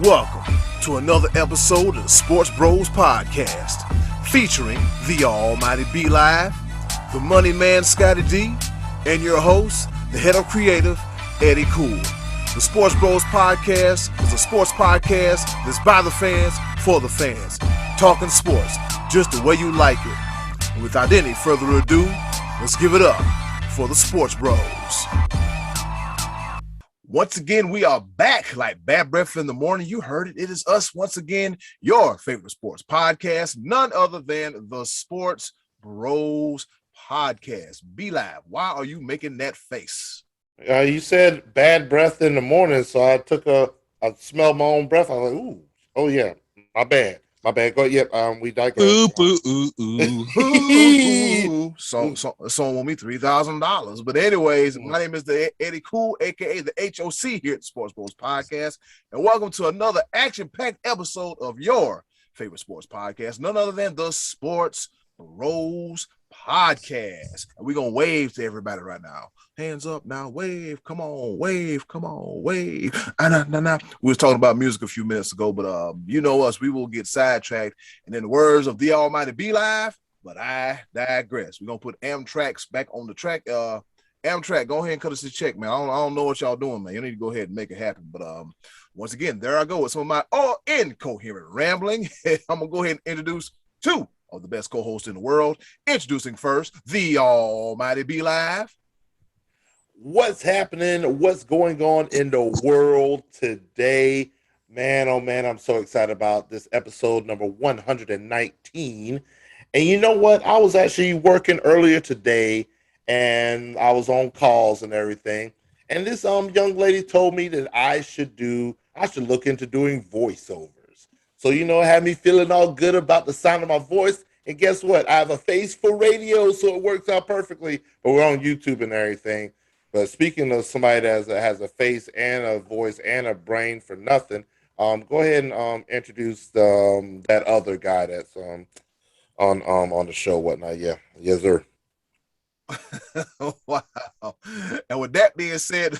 Welcome to another episode of the Sports Bros Podcast, featuring the almighty B Live, the money man Scotty D, and your host, the head of creative, Eddie Cool. The Sports Bros Podcast is a sports podcast that's by the fans, for the fans, talking sports just the way you like it. And without any further ado, let's give it up for the Sports Bros. Once again, we are back like bad breath in the morning. You heard it. It is us once again, your favorite sports podcast, none other than the Sports Bros Podcast. Be Live, why are you making that face? You said bad breath in the morning, so I took I smelled my own breath. I was like, ooh, oh yeah, my bad. Go, yep, we digress. Ooh, ooh, ooh. Someone want me $3,000. But anyways, my name is the Eddie Cool, aka the HOC here at the Sports Bros Podcast, and welcome to another action-packed episode of your favorite sports podcast, none other than the Sports Bros Podcast. And we're gonna wave to everybody right now. Hands up now, wave, come on, wave. We was talking about music a few minutes ago, but you know us, we will get sidetracked. And in the words of the almighty Be Live, but I digress. We're gonna put Amtrak's back on the track. Amtrak, go ahead and cut us a check, man. I don't know what y'all doing, man. You need to go ahead and make it happen. But once again, there I go with some of my all incoherent rambling. I'm gonna go ahead and introduce two of the best co-hosts in the world. Introducing first, the almighty Be Live. What's happening? What's going on in the world today? Man, oh man, I'm so excited about this episode number 119. And you know what? I was actually working earlier today and I was on calls and everything. And this young lady told me that I should look into doing voiceovers. So, you know, it had me feeling all good about the sound of my voice. And guess what? I have a face for radio, so it works out perfectly. But we're on YouTube and everything. But speaking of somebody that has a face and a voice and a brain for nothing, go ahead and introduce that other guy that's on the show, whatnot. Yeah, yes, sir. Wow. And with that being said,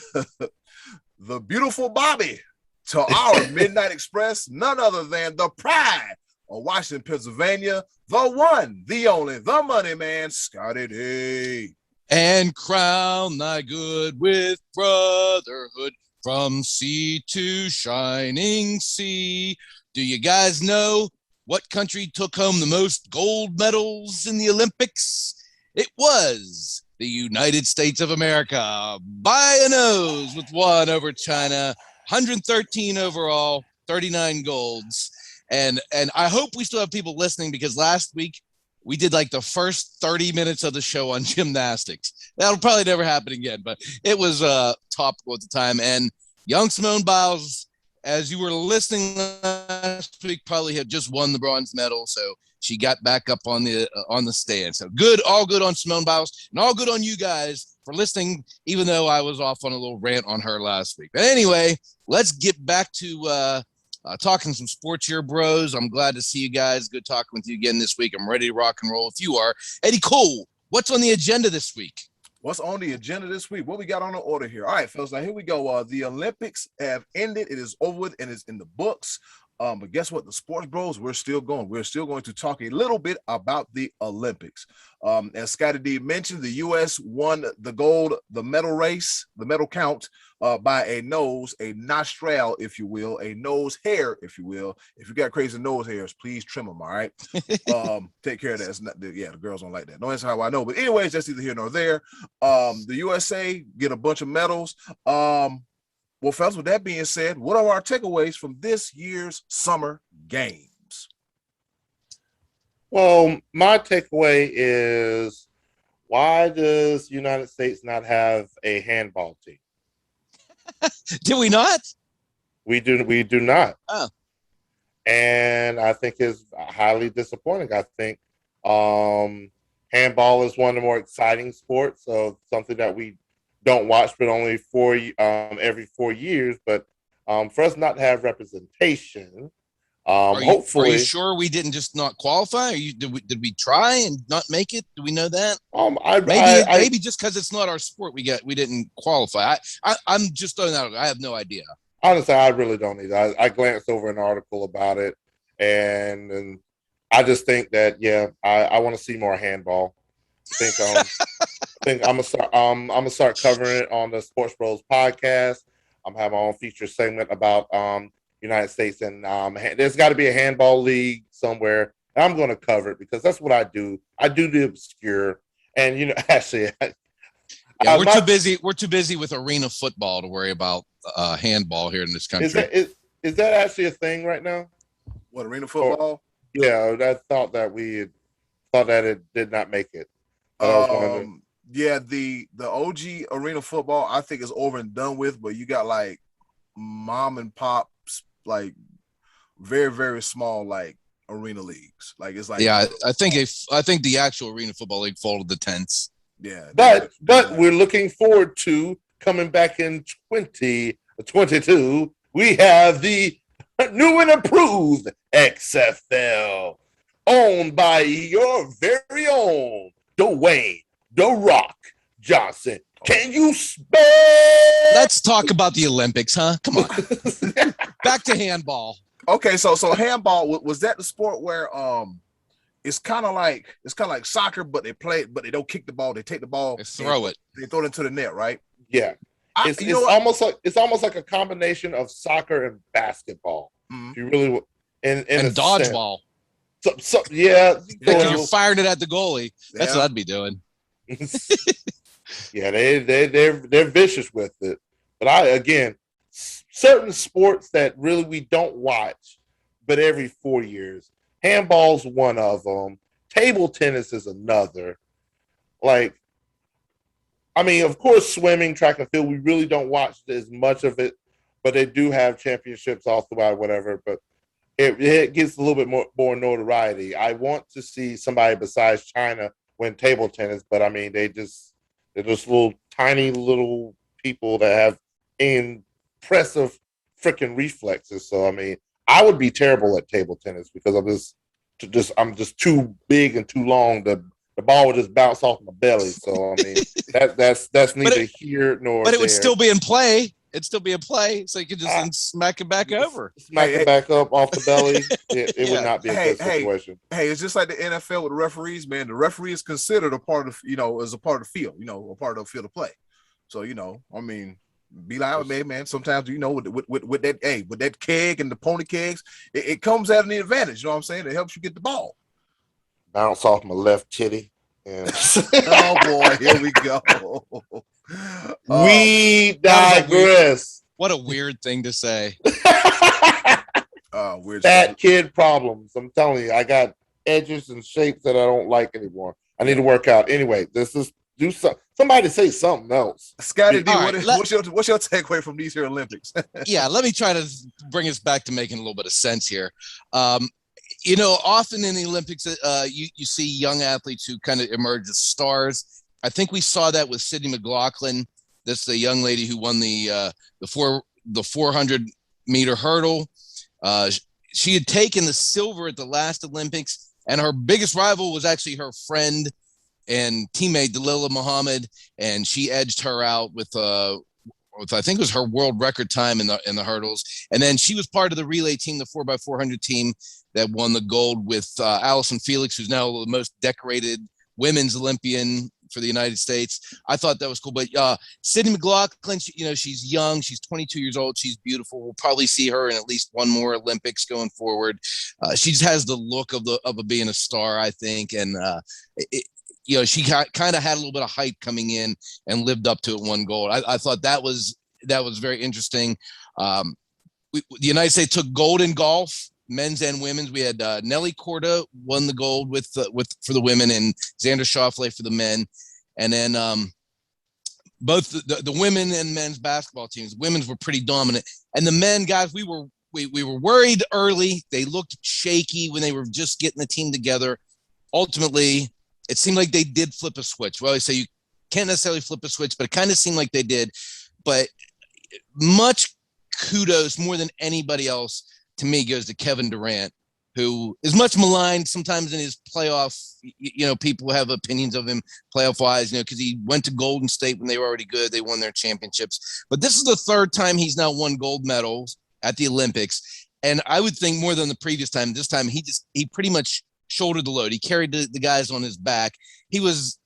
the beautiful Bobby to our Midnight Express, none other than the pride of Washington, Pennsylvania, the one, the only, the money man, Scotty D. And crown thy good with brotherhood from sea to shining sea. Do you guys know what country took home the most gold medals in the Olympics? It was the United States of America by a nose with one over China, 113 overall, 39 golds. And I hope we still have people listening because last week we did like the first 30 minutes of the show on gymnastics. That'll probably never happen again, but it was topical at the time. And young Simone Biles, as you were listening last week, probably had just won the bronze medal. So she got back up on the stand. So good, all good on Simone Biles and all good on you guys for listening, even though I was off on a little rant on her last week. But anyway, let's get back to talking some sports here, bros. I'm glad to see you guys. Good talking with you again this week. I'm ready to rock and roll if you are. Eddie Cole, what's on the agenda this week? What's on the agenda this week? What we got on the order here? All right, fellas, now here we go. The Olympics have ended. It is over with and it's in the books. But guess what? The Sports Bros, we're still going. We're still going to talk a little bit about the Olympics. As Scotty D mentioned, the U.S. won the gold, the medal race, the medal count by a nostril, if you will, a nose hair, if you will. If you got crazy nose hairs, please trim them, all right? Take care of that. It's not, the girls don't like that. No, that's how I know. But anyways, that's either here nor there. The USA get a bunch of medals. Well, fellas, with that being said, what are our takeaways from this year's Summer Games? Well, my takeaway is, why does United States not have a handball team? Did we not? We do not. Oh. And I think it's highly disappointing. I think handball is one of the more exciting sports, so something that we don't watch, but only every 4 years. But for us not to have representation, hopefully. Are you sure we didn't just not qualify? Did we try and not make it? Do we know that? Maybe just because it's not our sport, we didn't qualify. I'm just throwing that out. I have no idea. Honestly, I really don't either. I glanced over an article about it, and I just think that I want to see more handball. I think I'm gonna start covering it on the Sports Bros podcast. I'm having my own feature segment about United States, and there's got to be a handball league somewhere. And I'm going to cover it because that's what I do. I do the obscure, and actually, yeah, we're too busy with arena football to worry about handball here in this country. Is that actually a thing right now? What, arena football? Yeah, I thought that it did not make it. Yeah, the OG arena football I think is over and done with, but you got like mom and pop, like very, very small like arena leagues. Like it's like, yeah, I think the actual arena football league folded the tents. Yeah, but we're looking forward to coming back in 2022. We have the new and improved XFL, owned by your very own Dwayne "The Rock" Johnson. Can you spell? Let's talk about the Olympics, huh? Come on. Back to handball. Okay, so handball, was that the sport where it's kind of like soccer, but they don't kick the ball, they take the ball, they throw it into the net, right? Yeah. It's almost like a combination of soccer and basketball. Mm-hmm. You really and dodgeball. So yeah, you're firing it at the goalie. That's what I'd be doing. Yeah, they're vicious with it. But certain sports that really we don't watch, but every 4 years. Handball's one of them. Table tennis is another. Like, I mean, of course, swimming, track and field, we really don't watch as much of it, but they do have championships all throughout, whatever. But it gets a little bit more notoriety. I want to see somebody besides China win table tennis, but I mean, they're just little tiny little people that have impressive freaking reflexes. So I mean, I would be terrible at table tennis because I'm just too big and too long. The ball would just bounce off my belly. So I mean, that's neither here nor. But it would still be in play. It'd still be in play, so you could just smack it back over. Smack it back up off the belly. It would not be a good situation. Hey, it's just like the NFL with the referees, man. The referee is considered a part of, as a part of the field, a part of the field of play. So, I mean, be like, man, sometimes, with that keg and the pony kegs, it comes at an advantage. You know what I'm saying? It helps you get the ball. Bounce off my left titty. And oh, boy, here we go. We digress. What a weird thing to say. Weird Fat stuff. kid problems. I'm telling you, I got edges and shapes that I don't like anymore. I need to work out. Anyway, do something. Somebody say something else. Scotty D, what's your takeaway from these here Olympics? Yeah, let me try to bring us back to making a little bit of sense here. Often in the Olympics, you see young athletes who kind of emerge as stars. I think we saw that with Sydney McLaughlin. That's the young lady who won the 400-meter hurdle. She had taken the silver at the last Olympics, and her biggest rival was actually her friend and teammate Dalilah Muhammad, and she edged her out with I think it was her world record time in the hurdles. And then she was part of the relay team, the 4x400 team that won the gold with Allison Felix, who's now the most decorated women's Olympian for the United States. I thought that was cool. But Sydney McLaughlin, she's young. She's 22 years old. She's beautiful. We'll probably see her in at least one more Olympics going forward. She just has the look of being a star, I think. And she kind of had a little bit of hype coming in and lived up to it. One gold. I thought that was very interesting. The United States took gold in golf, men's and women's. We had Nelly Korda won the gold for the women, and Xander Schauffele for the men. And then both the women and men's basketball teams, women's were pretty dominant, and the men, guys, we were worried early. They looked shaky when they were just getting the team together. Ultimately, it seemed like they did flip a switch. Well, I say you can't necessarily flip a switch, but it kind of seemed like they did. But much kudos, more than anybody else, to me, goes to Kevin Durant, who is much maligned sometimes in his playoff. People have opinions of him playoff wise, because he went to Golden State when they were already good. They won their championships. But this is the third time he's now won gold medals at the Olympics. And I would think more than the previous time. This time he pretty much shouldered the load. He carried the guys on his back. He was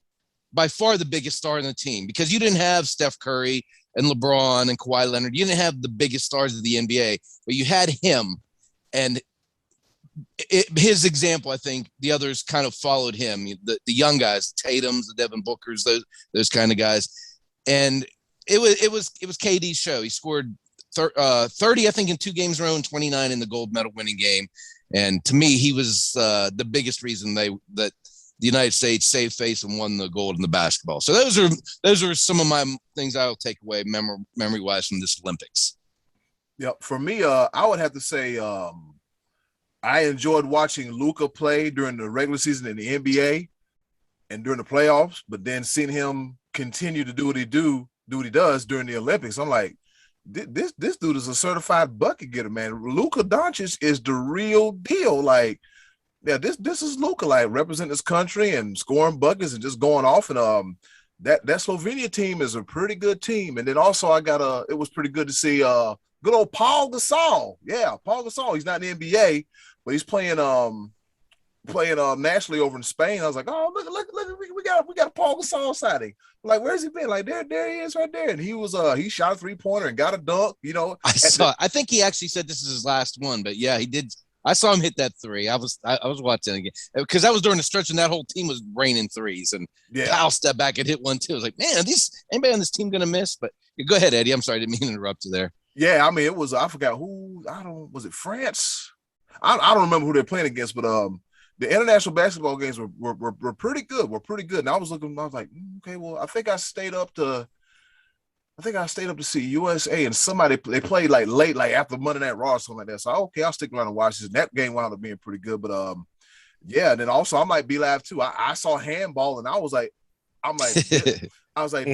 by far the biggest star in the team because you didn't have Steph Curry and LeBron and Kawhi Leonard. You didn't have the biggest stars of the NBA, but you had him. And his example, I think the others kind of followed him. The young guys, Tatum's, the Devin Bookers, those kind of guys. And it was KD's show. He scored 30, I think, in 2 games in a row and 29 in the gold medal winning game. And to me, he was the biggest reason that the United States saved face and won the gold in the basketball. So those are some of my things I'll take away memory wise from this Olympics. Yeah, for me, I would have to say I enjoyed watching Luka play during the regular season in the NBA and during the playoffs, but then seeing him continue to do what he does during the Olympics, I'm like, this dude is a certified bucket getter, man. Luka Doncic is the real deal. Like, yeah, this is Luka, like representing his country and scoring buckets and just going off. And that Slovenia team is a pretty good team. And then also it was pretty good to see good old Paul Gasol. Yeah, Paul Gasol. He's not in the NBA, but he's playing nationally over in Spain. I was like, oh, look, we got a Paul Gasol sighting. I'm like, where's he been? Like, there he is right there. And he shot a 3-pointer and got a dunk, I think he actually said this is his last one, but yeah, he did. I saw him hit that 3. I was watching again because that was during the stretch and that whole team was raining threes and Kyle stepped back and hit one too. I was like, man, anybody on this team going to miss? But go ahead, Eddie. I'm sorry. I didn't mean to interrupt you there. Yeah. I mean, it was, I forgot was it France? I don't remember who they're playing against, but the international basketball games were pretty good. And I was like, okay, well, I think I stayed up to see USA and they played like late, like after Monday Night Raw or something like that. So okay, I'll stick around and watch this. And that game wound up being pretty good. But yeah, and then also I might be live too. I saw handball and I was like,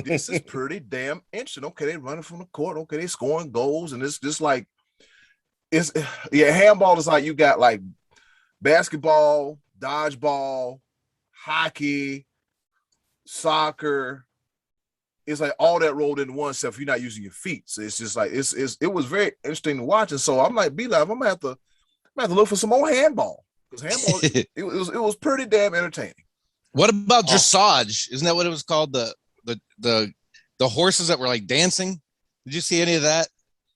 this is pretty damn interesting. Okay, they running from the court. Okay, they scoring goals, and it's just like handball is like you got like basketball, dodgeball, hockey, soccer. It's like all that rolled into one stuff. You're not using your feet, so it's just like it was very interesting to watch. And so I'm like, be live. I'm gonna have to look for some more handball because handball it was pretty damn entertaining. What about dressage? Isn't that what it was called? The horses that were like dancing. Did you see any of that?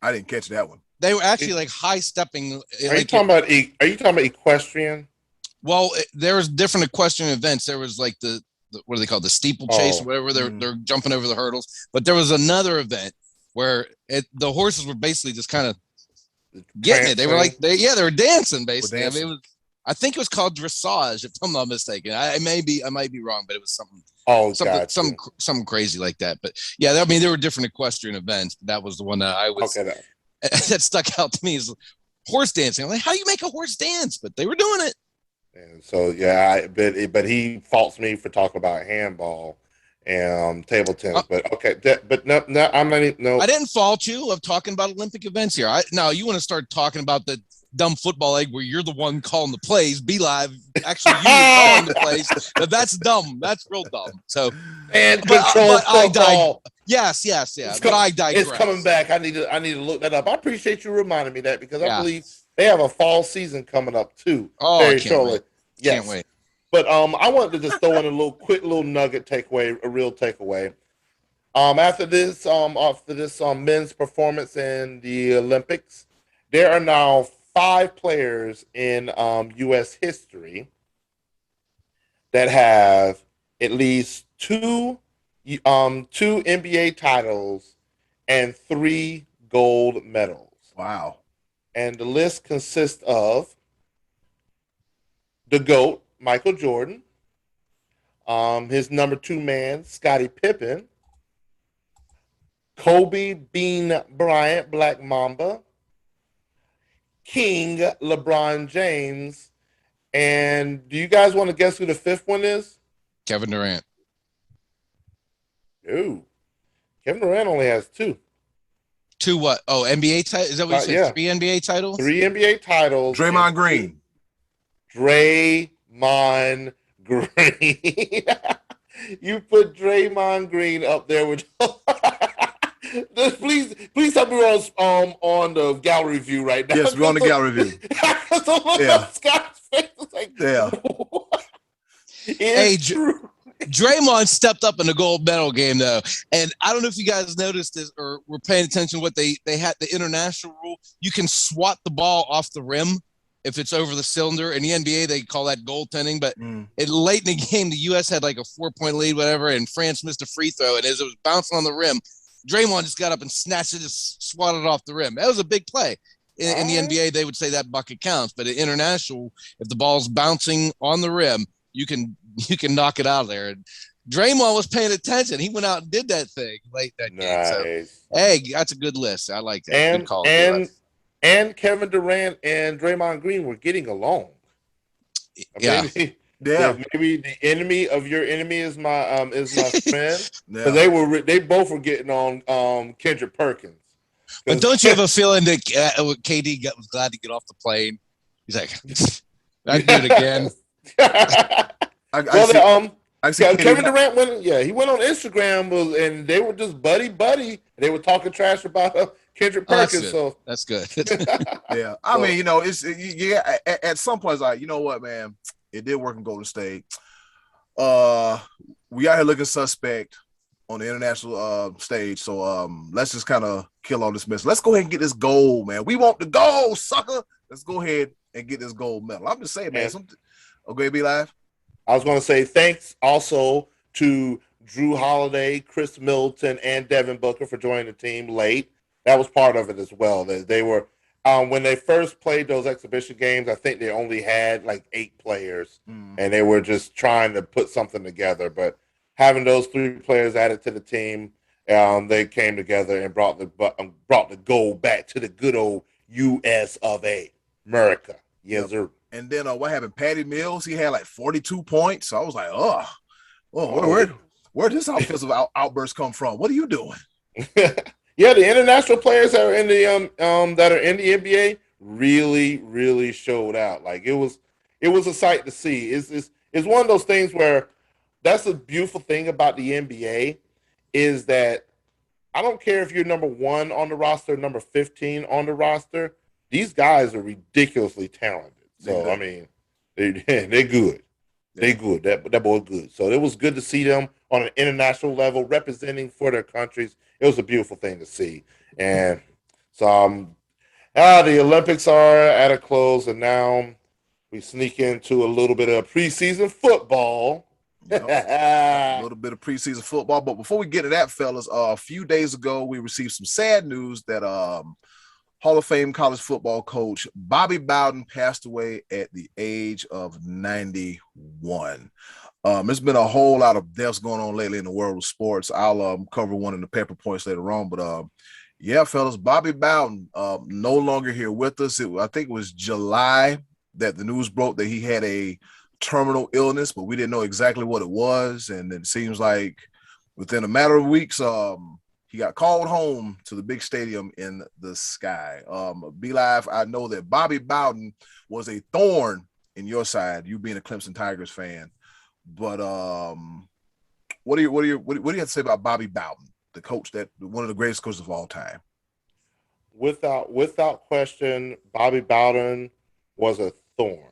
I didn't catch that one. They were actually like high stepping. Are you talking about equestrian? Well, there was different equestrian events. There was like the what are they called? The steeplechase, or whatever. They're jumping over the hurdles. But there was another event where the horses were basically just kind of getting it. They were like, they were dancing basically. I mean, I think it was called dressage, if I'm not mistaken. I might be wrong, but it was something, something crazy like that. But yeah, I mean, there were different equestrian events. But that was the one that I was that stuck out to me is horse dancing. I'm like, how do you make a horse dance? But they were doing it. And so yeah, but he faults me for talking about handball and table tennis. But okay, no, I'm not. No, I didn't fault you of talking about Olympic events here. Now you want to start talking about the dumb football egg where you're the one calling the plays. Be live, actually, you were calling the plays. That's dumb. That's real dumb. So and control football. Yes. But I digress. It's coming back. I need to look that up. I appreciate you reminding me that because I believe they have a fall season coming up too. Oh, very shortly. Yes. Can't wait. But I wanted to just throw in a quick nugget takeaway, a real takeaway. After this men's performance in the Olympics, there are now 5 players in U.S. history that have at least two NBA titles and 3 gold medals. Wow. And the list consists of the GOAT, Michael Jordan, his number 2 man, Scottie Pippen, Kobe Bean Bryant, Black Mamba, King LeBron James, and do you guys want to guess who the 5th one is? Kevin Durant. No. Kevin Durant only has 2. 2 what? Oh, NBA titles? Is that what you said? Yeah. 3 NBA titles? 3 NBA titles. Draymond Green. Draymond Green. You put Draymond Green up there with. Please help me on the gallery view right now. Yes, we're on the gallery view. Yeah. Scott's face is like, Yeah. Hey, true. Draymond stepped up in the gold medal game though, and I don't know if you guys noticed this or were paying attention to what they had the international rule. You can swat the ball off the rim if it's over the cylinder. In the NBA, they call that goaltending. But late in the game, the U.S. had like a 4-point lead, whatever, and France missed a free throw. And as it was bouncing on the rim, Draymond just got up and snatched it, just swatted off the rim. That was a big play. In the NBA, they would say that bucket counts. But in international, if the ball's bouncing on the rim, you can knock it out of there. And Draymond was paying attention. He went out and did that thing late that game. So, hey, that's a good list. I like that. Good call. And Kevin Durant and Draymond Green were getting along. Maybe the enemy of your enemy is my friend. Because they both were getting on Kendrick Perkins. But don't you have a feeling that KD was glad to get off the plane? He's like, I'd do it again. Kevin Durant went. Yeah, he went on Instagram and they were just buddy. They were talking trash about Kendrick Perkins. That's good. Yeah, I mean, it's at some point, it's like, you know what, man, it did work in Golden State. We out here looking suspect on the international stage, so let's just kind of kill all this mess. Let's go ahead and get this gold, man. We want the gold, sucker. Let's go ahead and get this gold medal. I'm just saying, man. Okay, be live. I was going to say thanks also to Drew Holiday, Chris Middleton, and Devin Booker for joining the team late. That was part of it as well. They were when they first played those exhibition games, I think they only had like 8 players, and they were just trying to put something together. But having those 3 players added to the team, they came together and brought the gold back to the good old U.S. of A. America. Yes, sir. And then what happened? Patty Mills, he had like 42 points. So I was like, where'd this offensive outburst come from? What are you doing? Yeah, the international players that are in the NBA really, really showed out. Like it was a sight to see. It's one of those things where that's the beautiful thing about the NBA is that I don't care if you're number 1 on the roster, number 15 on the roster. These guys are ridiculously talented. So I mean, they're good. They're good. That boy's good. So it was good to see them on an international level representing for their countries. It was a beautiful thing to see. And so the Olympics are at a close, and now we sneak into a little bit of preseason football. A little bit of preseason football. But before we get to that, fellas, a few days ago we received some sad news that Hall of Fame college football coach Bobby Bowden passed away at the age of 91. There's been a whole lot of deaths going on lately in the world of sports. I'll cover one in the pepper points later on. But yeah, fellas, Bobby Bowden no longer here with us. I think it was July that the news broke that he had a terminal illness, but we didn't know exactly what it was. And it seems like within a matter of weeks, he got called home to the big stadium in the sky. Be Live, I know that Bobby Bowden was a thorn in your side, you being a Clemson Tigers fan. But what do you have to say about Bobby Bowden, the coach that one of the greatest coaches of all time? Without question, Bobby Bowden was a thorn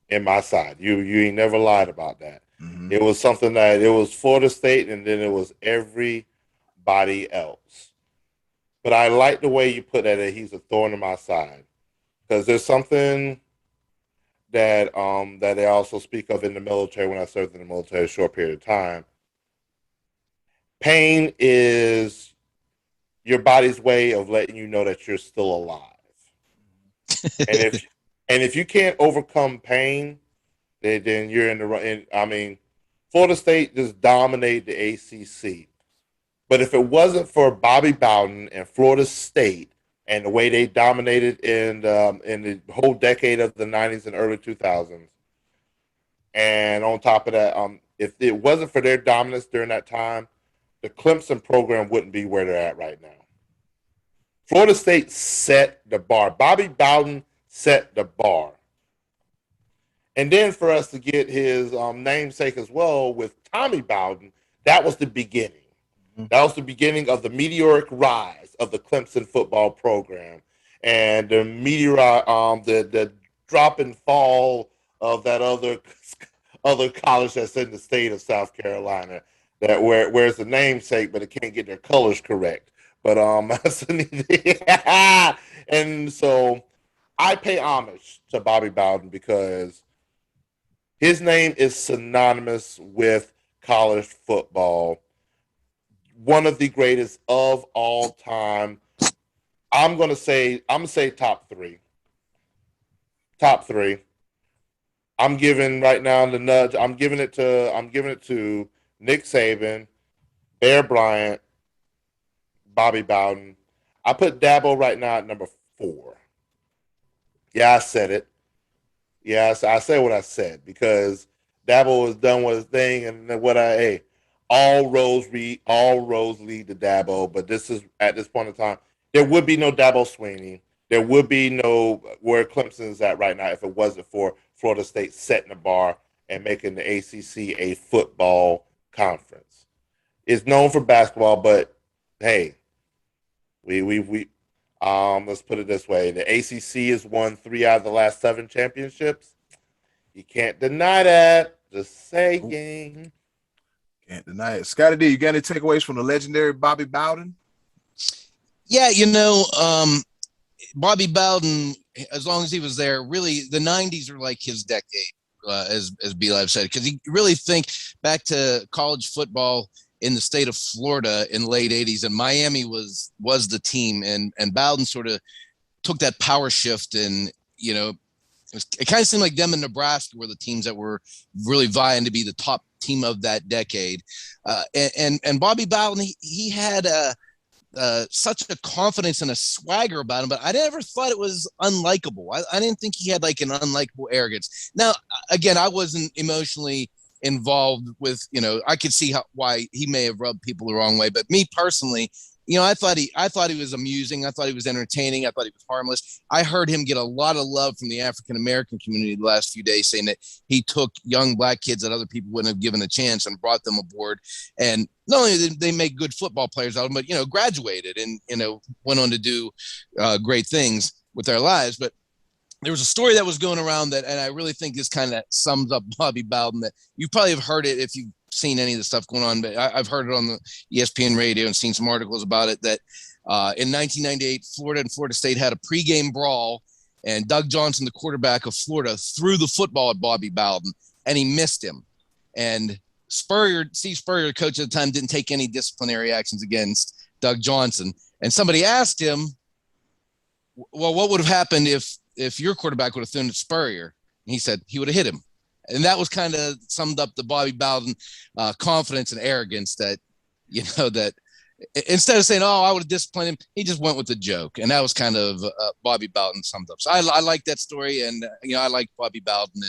in my side. You ain't never lied about that. Mm-hmm. It was something that it was Florida State, and then it was everybody else. But I like the way you put that he's a thorn in my side, because there's something that that they also speak of in the military when I served in the military a short period of time. Pain is your body's way of letting you know that you're still alive. and if you can't overcome pain, then you're in the run. I mean, Florida State just dominated the ACC. But if it wasn't for Bobby Bowden and Florida State and the way they dominated in the whole decade of the 90s and early 2000s, and on top of that, if it wasn't for their dominance during that time, the Clemson program wouldn't be where they're at right now. Florida State set the bar. Bobby Bowden set the bar. And then for us to get his namesake as well with Tommy Bowden, that was the beginning. That was the beginning of the meteoric rise of the Clemson football program, and the the drop and fall of that other college that's in the state of South Carolina, that where's the namesake, but it can't get their colors correct. But and so I pay homage to Bobby Bowden because his name is synonymous with college football. One of the greatest of all time. I'm gonna say top three. Top three. I'm giving right now the nudge. I'm giving it to Nick Saban, Bear Bryant, Bobby Bowden. I put Dabo right now at number 4. Yeah, I said it. Yeah, I said what I said because Dabo has done what his thing, and all roads lead to Dabo. But this is at this point in time, there would be no Dabo Sweeney. There would be no where Clemson is at right now if it wasn't for Florida State setting the bar and making the ACC a football conference. It's known for basketball, but hey, we let's put it this way: the ACC has won 3 out of the last 7 championships. You can't deny that. Just saying. Can't deny it. Scotty D, you got any takeaways from the legendary Bobby Bowden? Yeah, Bobby Bowden, as long as he was there, really the 90s are like his decade, as B-Live said, because you really think back to college football in the state of Florida in the late 80s, and Miami was the team, and Bowden sort of took that power shift, and it kind of seemed like them in Nebraska were the teams that were really vying to be the top team of that decade. And Bobby Bowden, he had such a confidence and a swagger about him, but I never thought it was unlikable. I didn't think he had like an unlikable arrogance. Now, again, I wasn't emotionally involved with, I could see why he may have rubbed people the wrong way, but me personally, I thought he was amusing. I thought he was entertaining. I thought he was harmless. I heard him get a lot of love from the African-American community the last few days, saying that he took young black kids that other people wouldn't have given a chance and brought them aboard. And not only did they make good football players out of them, but, graduated and, went on to do great things with their lives. But there was a story that was going around and I really think this kind of sums up Bobby Bowden, that you probably have heard it if you've seen any of the stuff going on, but I've heard it on the ESPN radio and seen some articles about it, that in 1998, Florida and Florida State had a pregame brawl, and Doug Johnson, the quarterback of Florida, threw the football at Bobby Bowden, and he missed him. And Steve Spurrier, the coach at the time, didn't take any disciplinary actions against Doug Johnson. And somebody asked him, well, what would have happened if your quarterback would have thrown at Spurrier? And he said he would have hit him. And that was kind of summed up the Bobby Bowden confidence and arrogance, that, that instead of saying, oh, I would have disciplined him, he just went with the joke. And that was kind of Bobby Bowden summed up. So I like that story. And, I like Bobby Bowden.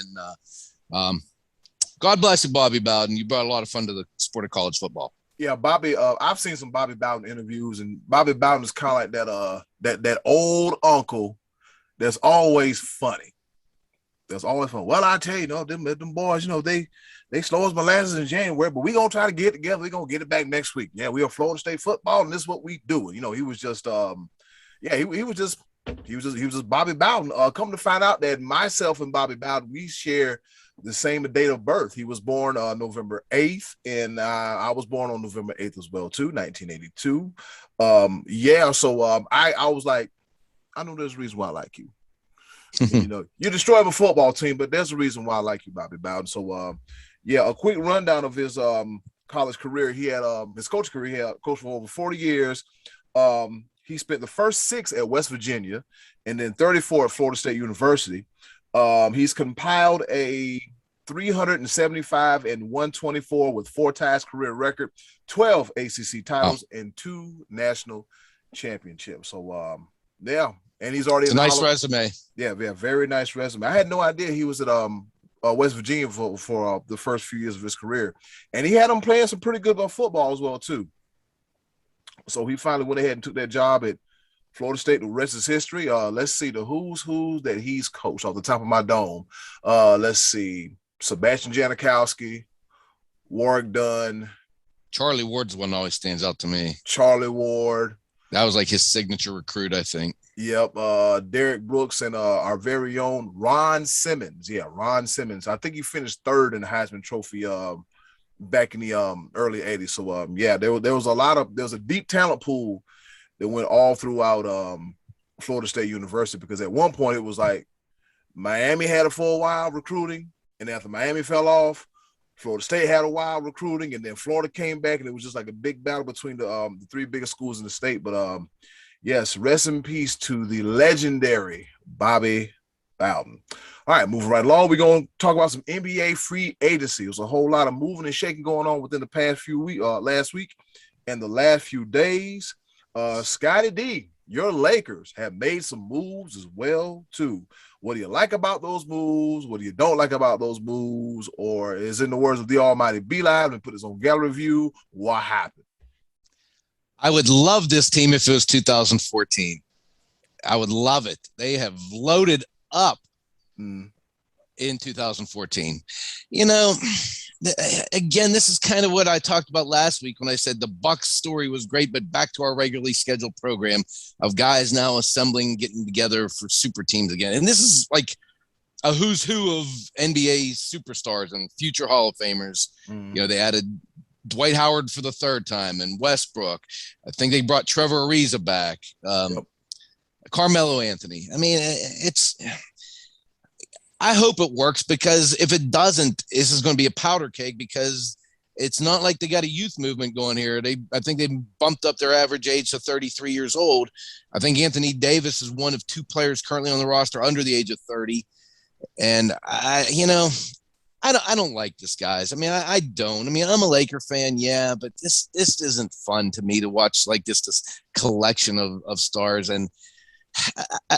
And God bless you, Bobby Bowden. You brought a lot of fun to the sport of college football. Yeah, Bobby, I've seen some Bobby Bowden interviews, and Bobby Bowden is kind of like that old uncle that's always funny. That's always fun. Well, I tell you, them boys, they slow as molasses in January, but we gonna try to get it together. We gonna get it back next week. Yeah, we are Florida State football, and this is what we do. And, he was just, he was just Bobby Bowden. Come to find out that myself and Bobby Bowden, we share the same date of birth. He was born November 8th, and I was born on November 8th as well too, 1982. So I was like, I know there's a reason why I like you. You destroy a football team, but there's a reason why I like you, Bobby Bowden. So, a quick rundown of his college career. He had his coach career. He had coached for over 40 years. He spent the first 6 at West Virginia, and then 34 at Florida State University. He's compiled a 375 and 124 with 4 ties career record, 12 ACC titles, and 2 national championships. So, and he's already it's a nice resume. Yeah, very nice resume. I had no idea he was at West Virginia for the first few years of his career, and he had him playing some pretty good football as well too. So he finally went ahead and took that job at Florida State, the rest is history. Let's see the who's that he's coached off the top of my dome. Let's see. Sebastian Janikowski, Warwick Dunn. Charlie Ward's one that always stands out to me. Charlie Ward. That was like his signature recruit, I think. Yep. Derek Brooks and our very own Ron Simmons. Yeah, Ron Simmons. I think he finished third in the Heisman Trophy back in the early 80s. So yeah, there was a deep talent pool that went all throughout Florida State University, because at one point it was like Miami had it for a while recruiting, and after Miami fell off, Florida State had a while recruiting, and then Florida came back, and it was just like a big battle between the three biggest schools in the state. But yes, rest in peace to the legendary Bobby Bowden. All right, moving right along, we're going to talk about some NBA free agency. There's a whole lot of moving and shaking going on within the past few weeks, last week and the last few days. Scotty D, your Lakers have made some moves as well too. What do you like about those moves? What do you don't like about those moves? Or is, in the words of the almighty B Live and put his own gallery view, what happened? I would love this team if it was 2014. I would love it. They have loaded up in 2014. You know, again, this is kind of what I talked about last week when I said the Bucks story was great, but back to our regularly scheduled program of guys now assembling, getting together for super teams again. And this is like a who's who of NBA superstars and future Hall of Famers. You know, they added Dwight Howard for the third time and Westbrook. I think they brought Trevor Ariza back. Carmelo Anthony. I mean, I hope it works, because if it doesn't, this is going to be a powder keg, because it's not like they got a youth movement going here. I think they bumped up their average age to 33 years old. I think Anthony Davis is one of two players currently on the roster under the age of 30. And I don't like this, guys. I mean, I don't. I mean, I'm a Laker fan, yeah, but this isn't fun to me to watch, like this collection of stars. And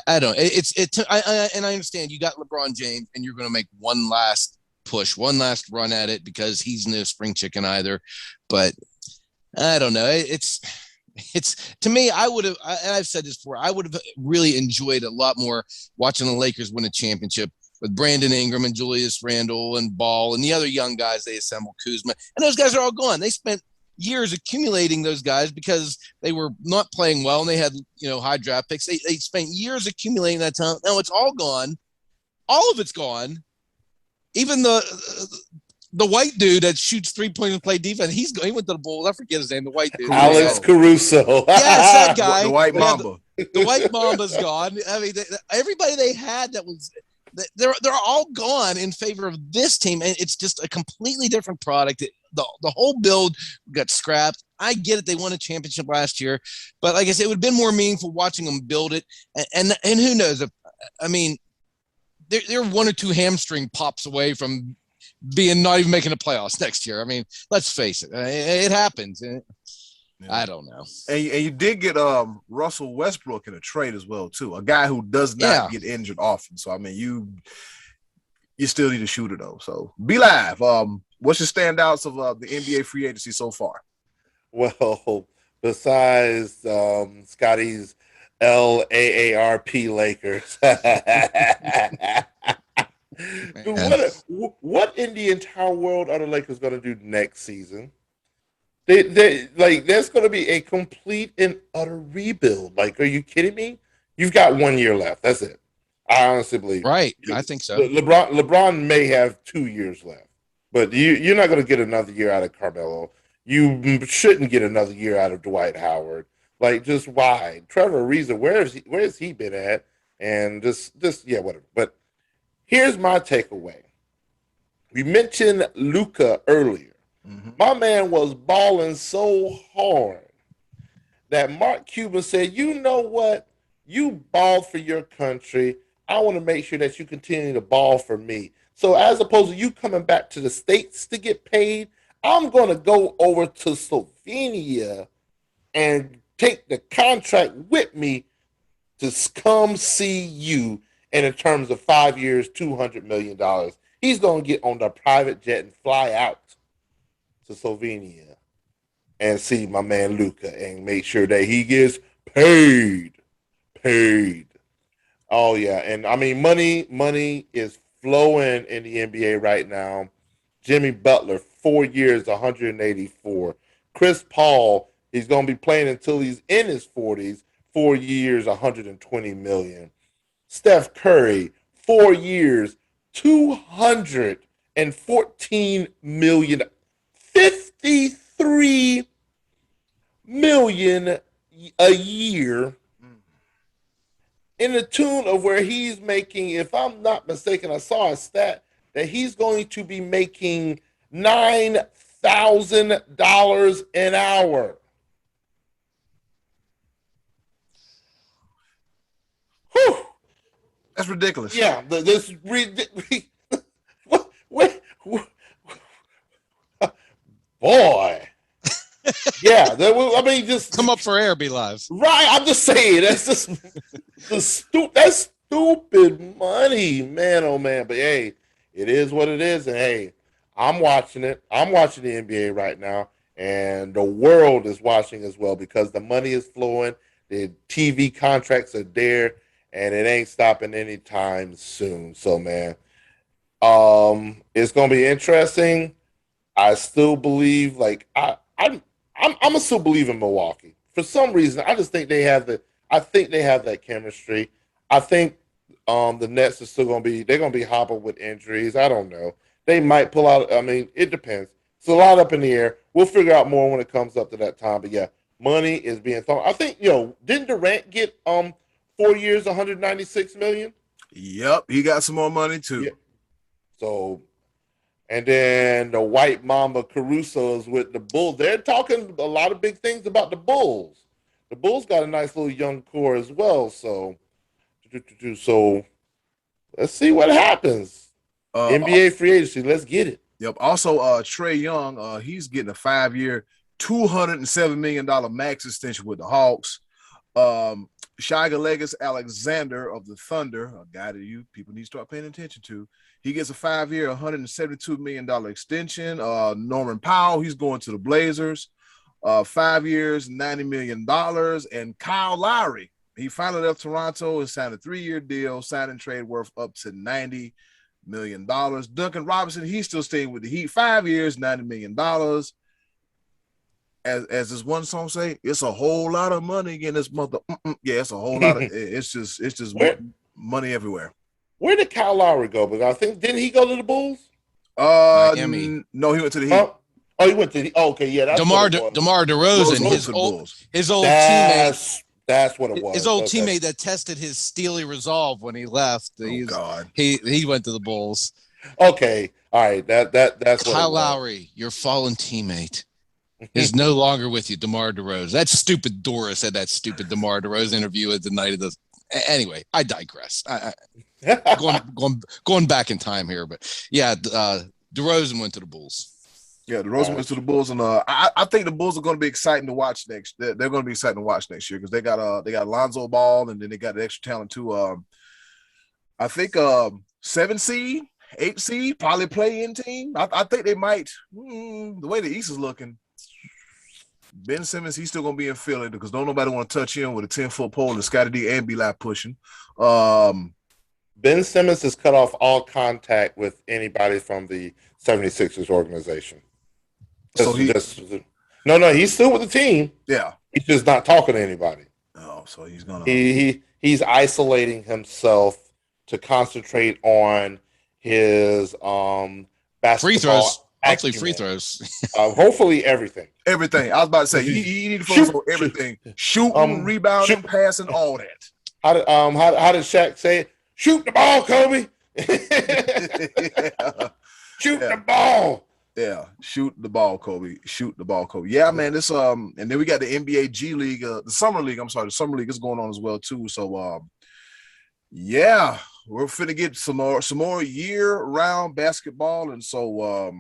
I don't. And I understand you got LeBron James, and you're going to make one last push, one last run at it, because he's no spring chicken either. But I don't know. It's to me. I would have. And I've said this before. I would have really enjoyed a lot more watching the Lakers win a championship with Brandon Ingram and Julius Randle and Ball and the other young guys they assembled, Kuzma, and those guys are all gone. They spent years accumulating those guys because they were not playing well and they had, high draft picks. They spent years accumulating that talent. Now it's all gone. All of it's gone. Even the white dude that shoots 3-point and play defense, he went to the Bulls. I forget his name. The white dude, Alex Caruso. Yes, that guy. The white Mamba. The white Mamba's gone. I mean, everybody they had that was. They're all gone in favor of this team, and it's just a completely different product. The whole build got scrapped. I get it; they won a championship last year, but like I said, it would have been more meaningful watching them build it. And who knows? They're one or two hamstring pops away from being not even making the playoffs next year. I mean, let's face it; it happens. I don't know. And you did get Russell Westbrook in a trade as well too, a guy who does not get injured often. So I mean, you still need a shooter though. So be live. What's your standouts of the NBA free agency so far? Well, besides Scotty's LAARP Lakers, what in the entire world are the Lakers going to do next season? They like, there's going to be a complete and utter rebuild. Like, are you kidding me? You've got 1 year left. That's it. I honestly believe. Right. I think so. LeBron may have 2 years left, but you're not going to get another year out of Carmelo. You shouldn't get another year out of Dwight Howard. Like, just why? Trevor Ariza, where has he been at? And just whatever. But here's my takeaway. We mentioned Luka earlier. Mm-hmm. My man was balling so hard that Mark Cuban said, you know what? You balled for your country. I want to make sure that you continue to ball for me. So as opposed to you coming back to the States to get paid, I'm going to go over to Slovenia and take the contract with me to come see you. And in terms of 5 years, $200 million, he's going to get on the private jet and fly out to Slovenia and see my man Luka and make sure that he gets paid. paid. Oh yeah, and I mean money is flowing in the NBA right now. Jimmy Butler, 4 years, 184. Chris Paul, he's going to be playing until he's in his 40s, 4 years, 120 million. Steph Curry, 4 years, 214 million, 53 million a year, in the tune of where he's making, if I'm not mistaken, I saw a stat that he's going to be making $9,000 an hour. Whew. That's ridiculous. Yeah, this boy. Yeah, I mean, just Come up for air, be live. right. I'm just saying that's just that's stupid money, man. Oh man, but hey, it is what it is, and hey, I'm watching it. I'm watching the NBA right now, and the world is watching as well because the money is flowing. The TV contracts are there, and it ain't stopping anytime soon. So man, it's gonna be interesting. I still believe, like I'm still believe in Milwaukee. For some reason, I just think they have that chemistry. I think the Nets are still they're gonna be hopping with injuries. I don't know. They might pull out. I mean, it depends. It's a lot up in the air. We'll figure out more when it comes up to that time. But yeah, money is being thrown. I think didn't Durant get 4 years, 196 million? Yep, he got some more money too. Yeah. So. And then the white mamba Caruso is with the Bulls. They're talking a lot of big things about the Bulls. The Bulls got a nice little young core as well. So let's see what happens. NBA free agency. Let's get it. Yep. Also, Trae Young, he's getting a 5-year, $207 million max extension with the Hawks. Shai Gilgeous-Alexander of the Thunder, a guy that you people need to start paying attention to. He gets a 5-year, $172 million extension. Norman Powell, he's going to the Blazers. 5 years, $90 million. And Kyle Lowry, he finally left Toronto and signed a 3-year deal, sign and trade worth up to $90 million. Duncan Robinson, he's still staying with the Heat. 5 years, $90 million. As this one song say, it's a whole lot of money in this mother. Yeah, it's a whole lot of. It's just money everywhere. Where did Kyle Lowry go? Because I think didn't he go to the Bulls? Miami. No, he went to the Heat. Oh, he went to the. Oh, okay, yeah. That's DeMar DeRozan, his old teammate. That's what it was. His old teammate that tested his steely resolve when he left. God. He went to the Bulls. Okay, all right. That's Kyle Lowry, your fallen teammate, is no longer with you. DeMar DeRozan. That stupid Doris had that stupid DeMar DeRozan interview at the night of the. Anyway, I digress. Going back in time here, but yeah, DeRozan went to the Bulls. Yeah, DeRozan went to the Bulls, and I think the Bulls are going to be exciting to watch next. They're going to be exciting to watch next year because they got Lonzo Ball, and then they got the extra talent too. I think 7 seed, 8 seed, probably play-in team. I think they might. The way the East is looking, Ben Simmons, he's still going to be in Philly because don't nobody want to touch him with a 10-foot pole and Scotty D and B-Lab pushing. Ben Simmons has cut off all contact with anybody from the 76ers organization. So he's still with the team. Yeah. He's just not talking to anybody. Oh, so he's going to... He's isolating himself to concentrate on his basketball free throws. Hopefully free throws. Hopefully everything. Everything. I was about to say you need to focus on everything. Shooting, rebounding, passing, all that. How did Shaq say it? Shoot the ball, Kobe. Shoot the ball. Yeah, shoot the ball, Kobe. Shoot the ball, Kobe. Yeah, man. This and then we got the NBA G League, the summer league. I'm sorry, the summer league is going on as well too. So yeah, we're finna get some more year-round basketball, and so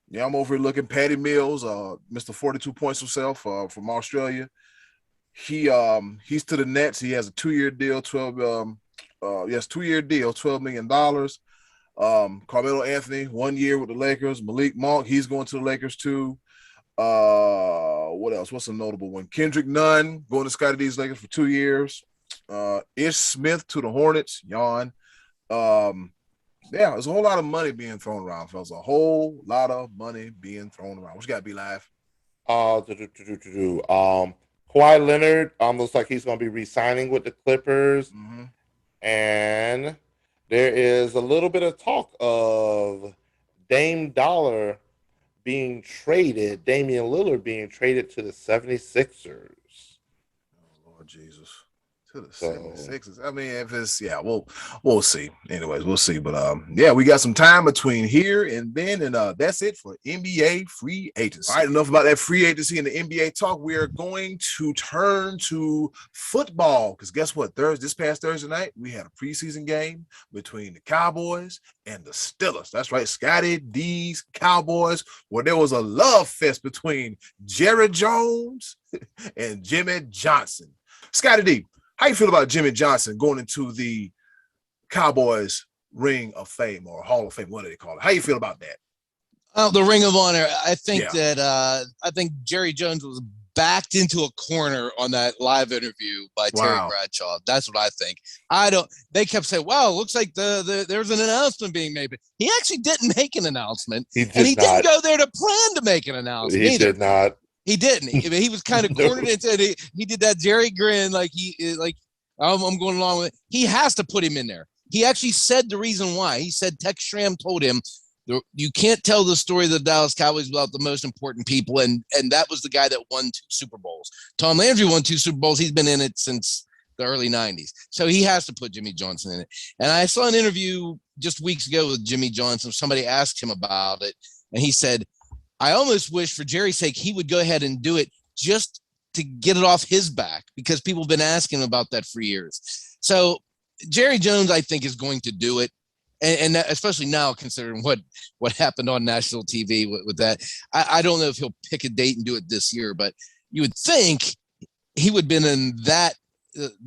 yeah, I'm over here looking. Patty Mills, Mr. 42 points himself from Australia. He's to the Nets. He has a 2-year deal, 2-year deal, $12 million. Carmelo Anthony, 1 year with the Lakers. Malik Monk, he's going to the Lakers too. What else? What's a notable one? Kendrick Nunn going to Scotty D's Lakers for 2 years. Ish Smith to the Hornets. Yawn. Yeah, there's a whole lot of money being thrown around, fellas. A whole lot of money being thrown around. What you got to be live? Kawhi Leonard looks like he's going to be re-signing with the Clippers. Mm-hmm. And there is a little bit of talk of Dame Dollar being traded, Damian Lillard being traded to the 76ers. Oh, Lord Jesus. To the 76ers. I mean, if it's we'll see. Anyways, we'll see. But we got some time between here and then, and that's it for NBA free agency. All right, enough about that free agency and the NBA talk. We are going to turn to football because guess what? This past Thursday night, we had a preseason game between the Cowboys and the Steelers. That's right, Scotty D's Cowboys, where there was a love fest between Jerry Jones and Jimmy Johnson. Scotty D, how you feel about Jimmy Johnson going into the Cowboys Ring of Fame or Hall of Fame? What do they call it? How you feel about that? Oh, the Ring of Honor. I think I think Jerry Jones was backed into a corner on that live interview by Terry Bradshaw. That's what I think. They kept saying, wow, looks like there's an announcement being made. But he actually didn't make an announcement. He didn't go there to plan to make an announcement. He did not. He didn't. He was kind of cornered into it. He did that Jerry grin, like I'm going along with it. He has to put him in there. He actually said the reason why. He said Tex Schramm told him, you can't tell the story of the Dallas Cowboys without the most important people, and that was the guy that won 2 Super Bowls. Tom Landry won 2 Super Bowls. He's been in it since the early 90s. So he has to put Jimmy Johnson in it. And I saw an interview just weeks ago with Jimmy Johnson. Somebody asked him about it, and he said, I almost wish for Jerry's sake he would go ahead and do it just to get it off his back because people have been asking him about that for years. So Jerry Jones, I think, is going to do it. And that, especially now, considering what happened on national TV with that. I don't know if he'll pick a date and do it this year, but you would think he would have been in that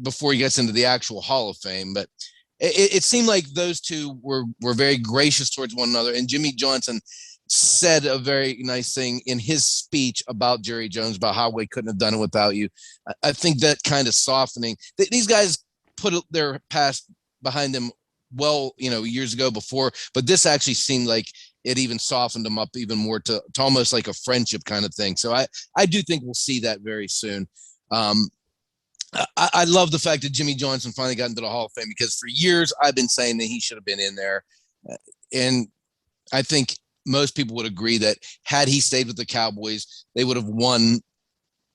before he gets into the actual Hall of Fame. But it seemed like those two were very gracious towards one another. And Jimmy Johnson said a very nice thing in his speech about Jerry Jones, about how we couldn't have done it without you. I think that kind of softening. These guys put their past behind them years ago before, but this actually seemed like it even softened them up even more to almost like a friendship kind of thing. So I do think we'll see that very soon. I love the fact that Jimmy Johnson finally got into the Hall of Fame because for years I've been saying that he should have been in there. And I think most people would agree that had he stayed with the Cowboys, they would have won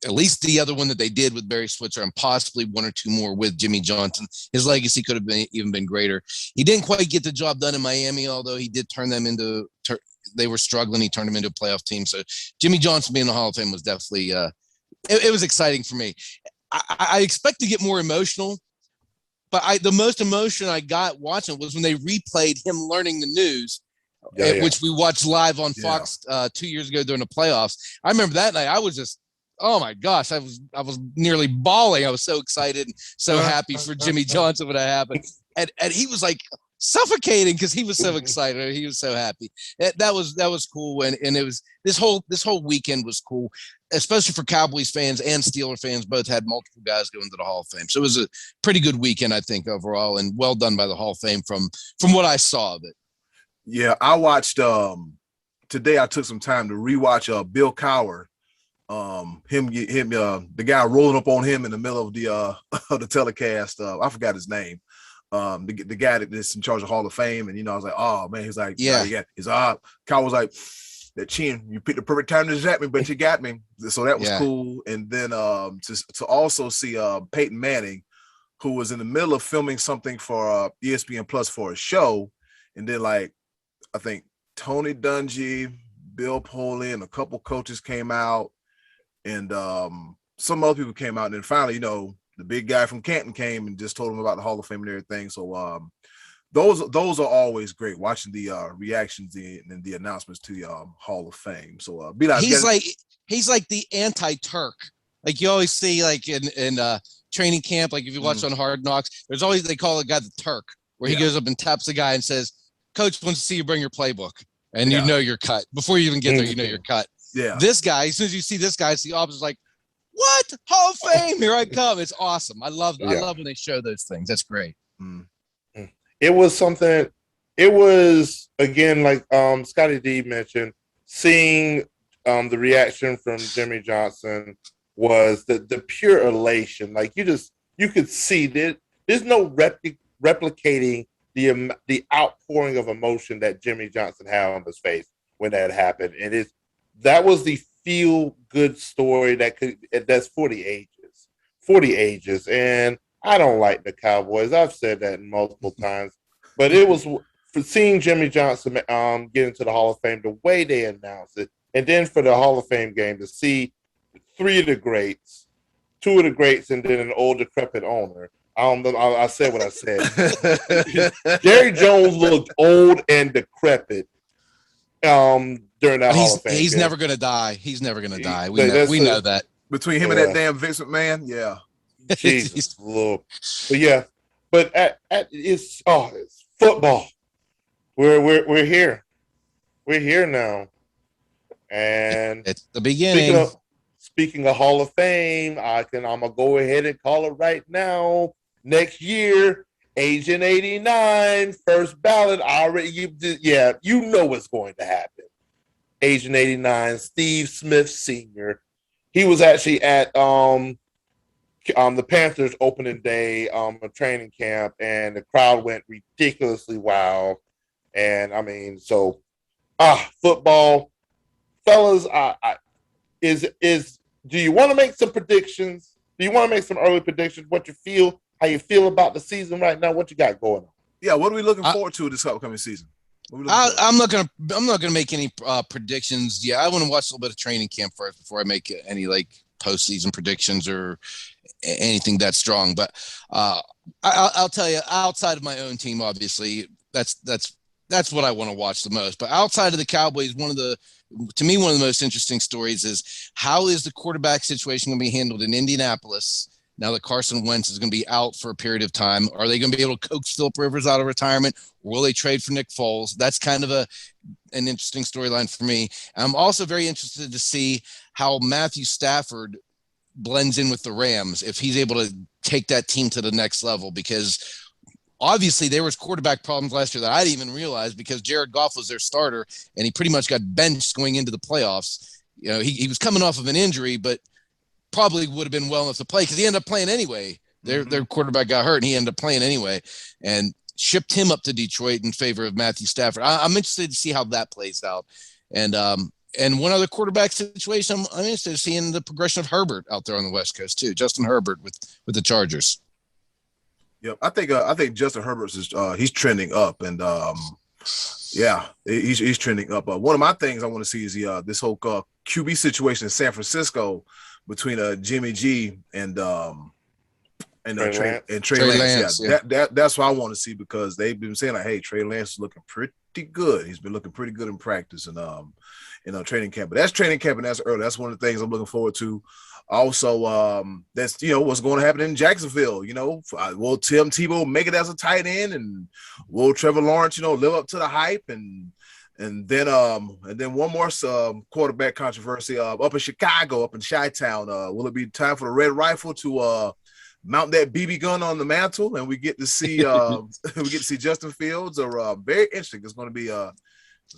at least the other one that they did with Barry Switzer and possibly 1 or 2 more with Jimmy Johnson. His legacy could have been greater. He didn't quite get the job done in Miami, although he did turn them into they were struggling. He turned them into a playoff team. So Jimmy Johnson being in the Hall of Fame was definitely it was exciting for me. I expect to get more emotional, but the most emotion I got watching was when they replayed him learning the news. Which we watched live on Fox 2 years ago during the playoffs. I remember that night. I was just, oh my gosh, I was nearly bawling. I was so excited and so happy for Jimmy Johnson when that happened. And he was like suffocating because he was so excited. He was so happy. That was cool. And it was this whole weekend was cool, especially for Cowboys fans and Steeler fans. Both had multiple guys go into the Hall of Fame. So it was a pretty good weekend, I think, overall, and well done by the Hall of Fame from what I saw of it. Yeah, I watched today. I took some time to rewatch Bill Cowher. The guy rolling up on him in the middle of the telecast. I forgot his name. The guy that's in charge of Hall of Fame, and I was like, oh man, he's like, Cowher was like, that chin, you picked the perfect time to zap me, but you got me. So that was cool. And then to also see Peyton Manning, who was in the middle of filming something for ESPN Plus for a show, and then I think Tony Dungy, Bill Polian, and a couple coaches came out, and some other people came out. And then finally, the big guy from Canton came and just told him about the Hall of Fame and everything. So those are always great, watching the reactions and the announcements to the Hall of Fame. So he's like the anti-Turk. Like you always see in training camp, like if you watch on Hard Knocks, there's always, they call a guy the Turk, where he goes up and taps the guy and says, Coach wants to see you bring your playbook, and you know you're cut. Before you even get there, you know you're cut. Yeah. This guy, as soon as you see this guy, it's the opposite. Like, What? Hall of Fame, here I come. It's awesome. I love Yeah. when they show those things. That's great. It was something. It was, again, like Scotty D mentioned, seeing the reaction from Jimmy Johnson was the pure elation. Like you could see that there's no replicating the outpouring of emotion that Jimmy Johnson had on his face when that happened. And that was the feel good story that's 40 ages. And I don't like the Cowboys. I've said that multiple times, but it was for seeing Jimmy Johnson get into the Hall of Fame, the way they announced it, and then for the Hall of Fame game to see three of the greats, two of the greats, and then an old decrepit owner. I said what I said. Jerry Jones looked old and decrepit during that Hall of Fame. He's game. never going to die. He's never going to die. We know that. Between him and that damn Vince McMahon, yeah. Jesus Lord. But yeah, but it's football. We're here. We're here now. And it's the beginning. Speaking of Hall of Fame, I'm gonna go ahead and call it right now. Next year, Agent 89, first ballot. You know what's going to happen. Agent 89, Steve Smith Sr. He was actually at the Panthers opening day training camp, and the crowd went ridiculously wild. And I mean, football, fellas. Do you want to make some predictions? Do you want to make some early predictions? How you feel about the season right now? What you got going on? Yeah, what are we looking forward to this upcoming season? I'm not gonna make any predictions. Yeah, I want to watch a little bit of training camp first before I make any like postseason predictions or anything that strong. But I'll tell you, outside of my own team, obviously, that's what I want to watch the most. But outside of the Cowboys, to me, one of the most interesting stories is how is the quarterback situation going to be handled in Indianapolis now that Carson Wentz is going to be out for a period of time? Are they going to be able to coax Philip Rivers out of retirement? Or will they trade for Nick Foles? That's kind of an interesting storyline for me. And I'm also very interested to see how Matthew Stafford blends in with the Rams, if he's able to take that team to the next level, because obviously there was quarterback problems last year that I didn't even realize, because Jared Goff was their starter and he pretty much got benched going into the playoffs. You know, he was coming off of an injury, but probably would have been well enough to play because he ended up playing anyway. Their quarterback got hurt and he ended up playing anyway, and shipped him up to Detroit in favor of Matthew Stafford. I'm interested to see how that plays out. And one other quarterback situation, I'm interested in seeing the progression of Herbert out there on the West Coast too. Justin Herbert with the Chargers. Yep, I think Justin Herbert is he's trending up, and he's trending up. One of my things I want to see is this whole QB situation in San Francisco between Jimmy G and Trey Lance. Yeah, that's what I want to see, because they've been saying like, hey, Trey Lance is looking pretty good. He's been looking pretty good in practice and training camp. But that's training camp and that's early. That's one of the things I'm looking forward to. Also, that's what's going to happen in Jacksonville. Will Tim Tebow make it as a tight end, and will Trevor Lawrence live up to the hype, and then one more quarterback controversy up in Chicago, up in Chi-Town. Will it be time for the Red Rifle to mount that BB gun on the mantle, and we get to see Justin Fields? Or very interesting. It's going to be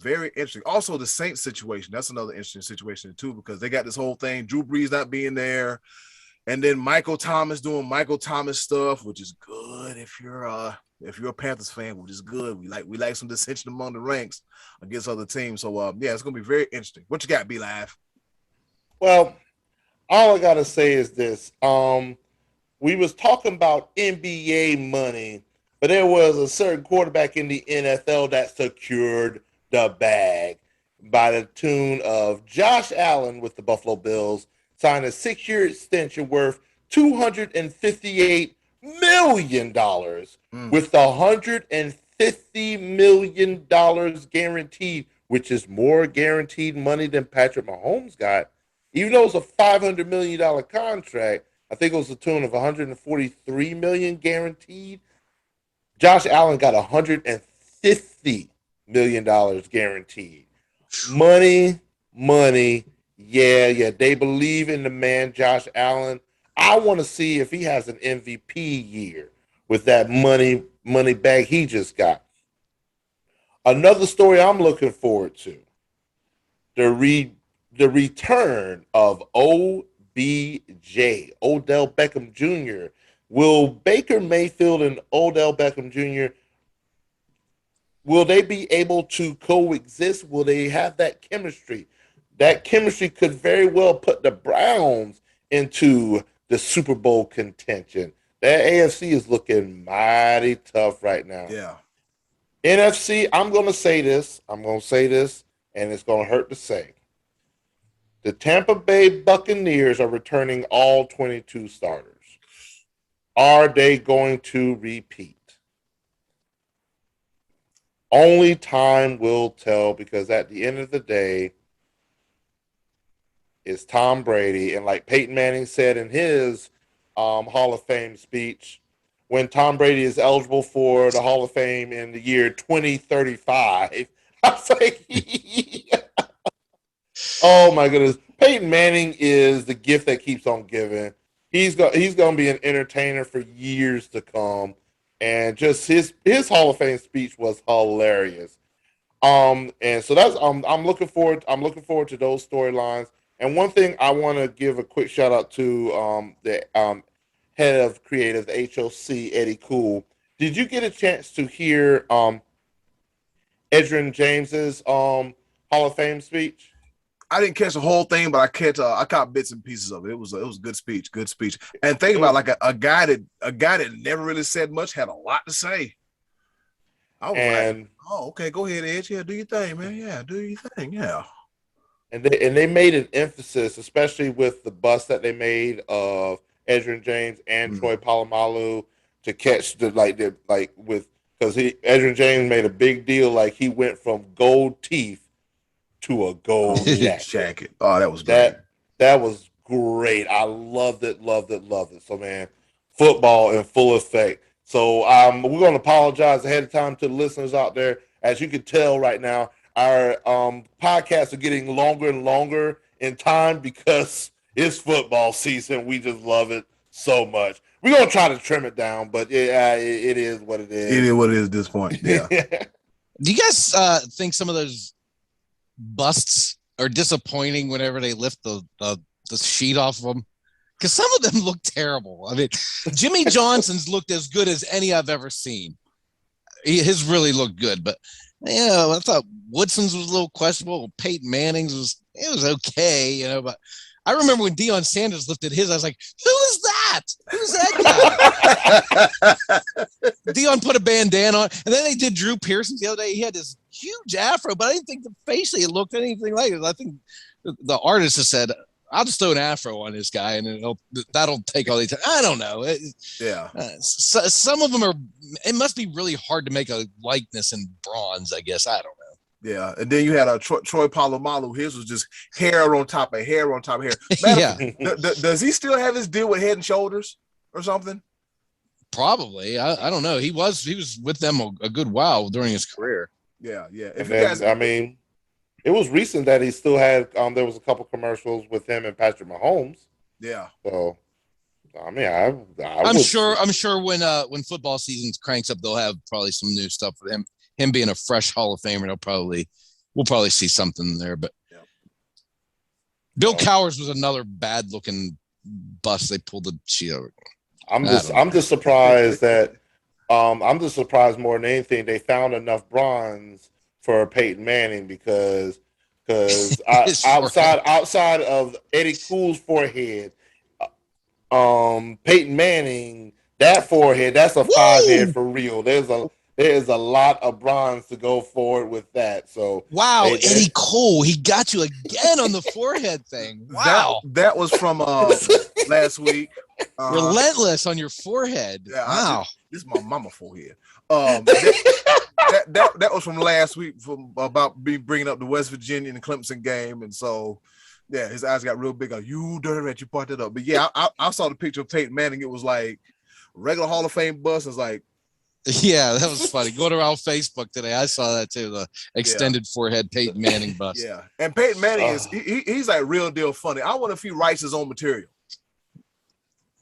very interesting. Also, the Saints situation. That's another interesting situation too, because they got this whole thing, Drew Brees not being there, and then Michael Thomas doing Michael Thomas stuff, which is good if you're a Panthers fan, which is good. We like some dissension among the ranks against other teams. So it's gonna be very interesting. What you got, B Live? Well, all I gotta say is this. We was talking about NBA money, but there was a certain quarterback in the NFL that secured the bag by the tune of Josh Allen with the Buffalo Bills signed a 6-year extension worth $258 million with $150 million guaranteed, which is more guaranteed money than Patrick Mahomes got. Even though it's a $500 million contract, I think it was the tune of $143 million guaranteed. Josh Allen got $150 million guaranteed. Money, money, Yeah. They believe in the man, Josh Allen. I want to see if he has an MVP year with that money bag he just got. Another story I'm looking forward to: the the return of OBJ, Odell Beckham Jr. Will Baker Mayfield and Odell Beckham Jr. will they be able to coexist? Will they have that chemistry? That chemistry could very well put the Browns into the Super Bowl contention. That AFC is looking mighty tough right now. Yeah. NFC, I'm going to say this. And it's going to hurt to say. The Tampa Bay Buccaneers are returning all 22 starters. Are they going to repeat? Only time will tell, because at the end of the day, it's Tom Brady. And like Peyton Manning said in his Hall of Fame speech, when Tom Brady is eligible for the Hall of Fame in the year 2035, I was like, oh my goodness. Peyton Manning is the gift that keeps on giving. He's going to be an entertainer for years to come. And just his Hall of Fame speech was hilarious. And so that's I'm looking forward to those storylines. And one thing I want to give a quick shout out to the head of creative, the HOC, Eddie Cool. Did you get a chance to hear Edgerrin James's Hall of Fame speech? I didn't catch the whole thing, but I caught bits and pieces of it. It was a good speech. And think about like a guy that never really said much had a lot to say. I was like, oh, okay, go ahead, Edge. Yeah, do your thing, man. Yeah, do your thing. Yeah. And they made an emphasis, especially with the bust that they made of Edgerrin James and Troy Polamalu, to catch because Edgerrin James made a big deal, like he went from gold teeth to a gold jacket. Oh, that was great. That was great. I loved it. So man, football in full effect. So we're going to apologize ahead of time to the listeners out there. As you can tell right now, our podcasts are getting longer and longer in time because it's football season. We just love it so much. We're going to try to trim it down, but it is what it is. It is what it is at this point. Yeah. Do you guys think some of those busts are disappointing whenever they lift the sheet off of them? Because some of them look terrible. I mean, Jimmy Johnson's looked as good as any I've ever seen. His really looked good, but yeah, I thought Woodson's was a little questionable. Peyton Manning's was okay, but I remember when Deion Sanders lifted his, I was like, who is that? Who's that guy? Deion put a bandana on, and then they did Drew Pearson's the other day. He had this huge afro, but I didn't think facially it looked anything like it. I think the artist has said, I'll just throw an afro on this guy, and that'll take all the time. I don't know. Some of them it must be really hard to make a likeness in bronze, I guess. I don't know. Yeah, and then you had a Troy Polamalu. His was just hair on top of hair on top of hair. Does he still have his deal with Head and Shoulders or something? Probably. I don't know. He was with them a good while during his career. Yeah. It was recent that he still had. There was a couple commercials with him and Patrick Mahomes. Yeah. So, I mean, I'm sure when football season cranks up, they'll have probably some new stuff for him. Him being a fresh Hall of Famer, we'll probably see something there. But Bill Cowers was another bad looking bust. They pulled the sheet over. I'm just surprised that I'm just surprised more than anything they found enough bronze for Peyton Manning because outside of Eddie Cool's forehead, Peyton Manning, that forehead, that's a 5-head for real. There's a lot of bronze to go forward with that. So wow, Eddie Cole, he got you again on the forehead thing. Wow, that was from last week. Relentless on your forehead. Yeah, wow, this is my mama forehead. That was from last week about bringing up the West Virginia and Clemson game, and so yeah, his eyes got real big. You dirty rat, you brought that up. But yeah, I saw the picture of Peyton Manning. It was like regular Hall of Fame bust. It's like Yeah, that was funny. Going around Facebook today, I saw that too. The extended forehead Peyton Manning bust. Yeah, and Peyton Manning is he's like real deal funny. I wonder if he writes his own material.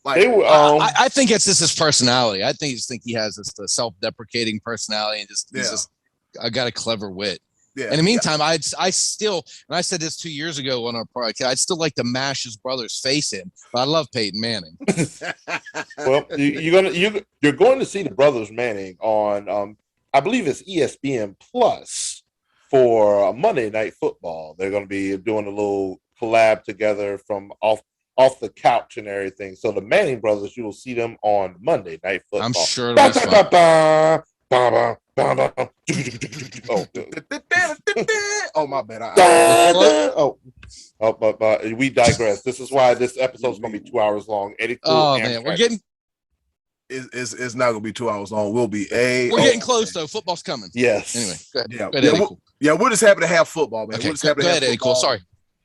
Like I think it's just his personality. I think he has this self-deprecating personality and he's just I got a clever wit. Yeah. In the meantime, I still, and I said this 2 years ago on our podcast, I'd still like to mash his brother's face in, but I love Peyton Manning. Well, you're going to see the brothers Manning on I believe it's ESPN Plus for Monday Night Football. They're going to be doing a little collab together from off the couch and everything. So the Manning brothers, you will see them on Monday Night Football. I'm sure it'll be fun. Oh, my bad. But we digress. This is why this episode is going to be 2 hours long. Eddie Cool. Oh man, we're getting. It's not going to be 2 hours long. We're getting close though. Football's coming. Yes. Anyway, go ahead. We're just happy to have football, man. Okay, we're just happy go to ahead, have Eddie Cool. Sorry.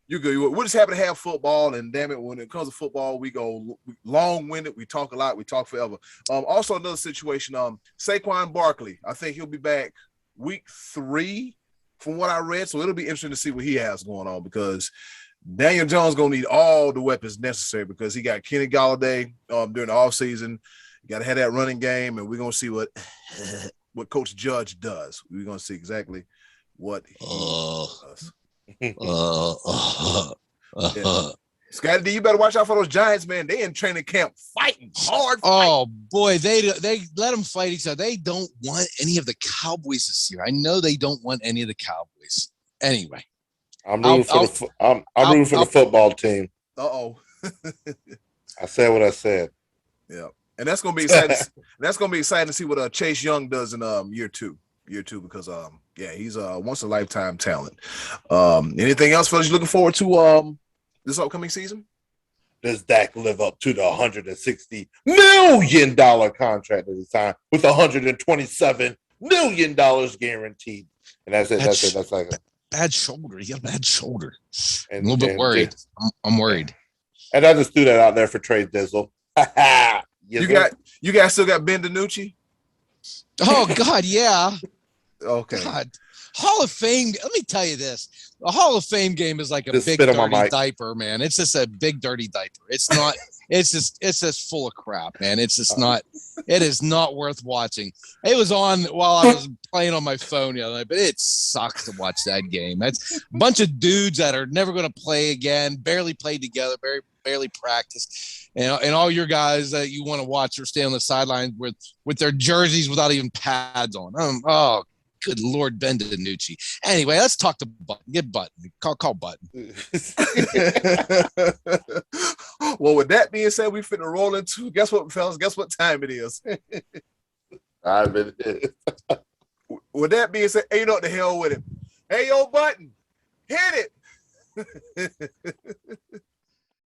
You go. We're just happy to have football, and damn it, when it comes to football, we go long-winded. We talk a lot. We talk forever. Also, another situation. Saquon Barkley. I think he'll be back week 3, from what I read. So it'll be interesting to see what he has going on because Daniel Jones gonna need all the weapons necessary because he got Kenny Golladay during the offseason. You got to have that running game, and we're gonna see what Coach Judge does. We're gonna see exactly what he does. Scotty D, you better watch out for those Giants, man. They in training camp fighting hard. Oh boy, they let them fight each other. They don't want any of the Cowboys this year. I know they don't want any of the Cowboys. Anyway, I'm rooting for the football team. I said what I said. Yeah, and that's gonna be exciting. That's gonna be exciting to see what Chase Young does in year two because he's a once in a lifetime talent. Anything else, fellas? You looking forward to this upcoming season? Does Dak live up to the $160 million contract that he signed with $127 million guaranteed? And that's it. That's like a bad shoulder. He got a bad shoulder. And a little bit worried. I'm worried. And I just threw that out there for Trey Dizzle. You guys still got Ben DiNucci? Oh God, yeah. Okay. God. Hall of Fame. Let me tell you this. A Hall of Fame game is like a big dirty diaper, man. It's just a big dirty diaper. It's not. It's just full of crap, man. It's just not. It is not worth watching. It was on while I was playing on my phone the other night, but it sucks to watch that game. That's a bunch of dudes that are never going to play again, barely played together, barely practiced, and all your guys that you want to watch or stay on the sidelines with their jerseys without even pads on. Oh. Good Lord, Ben DiNucci. Anyway, let's talk to Button. Get Button. Call Button. Well, with that being said, we finna roll into, guess what, fellas? Guess what time it is? With that being said, ain't up the hell with it. Hey, yo, Button, hit it.